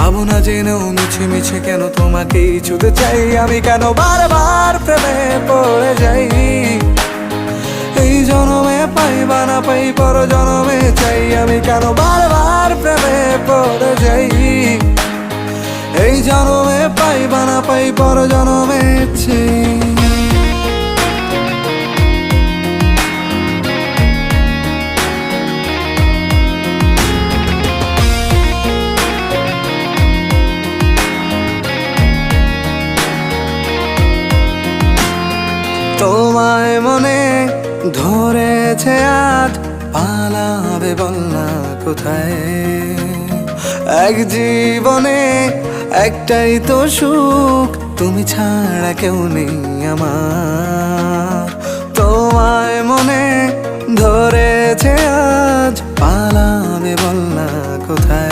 ভাবনা জেনেও মিছে মিছে কেন তোমাকেই ছুতে চাই আমি, কেন বারবার প্রেমে পড়ে যাই। এই জনমে পাই বা না পাই পর জনমে চাই আমি, কেন বারবার প্রেমে পড়ে যাই। এই জনমে পাই বা না পাই পর জনমে চাই। তোমায় মনে ধরেছে আজ, পালাবে বল না কোথায়। এক জীবনে একটাই তো সুখ, তুমি ছাড়া কেউ নেই আমার। তোমায় মনে ধরেছে আজ, পালাবে বল না কোথায়।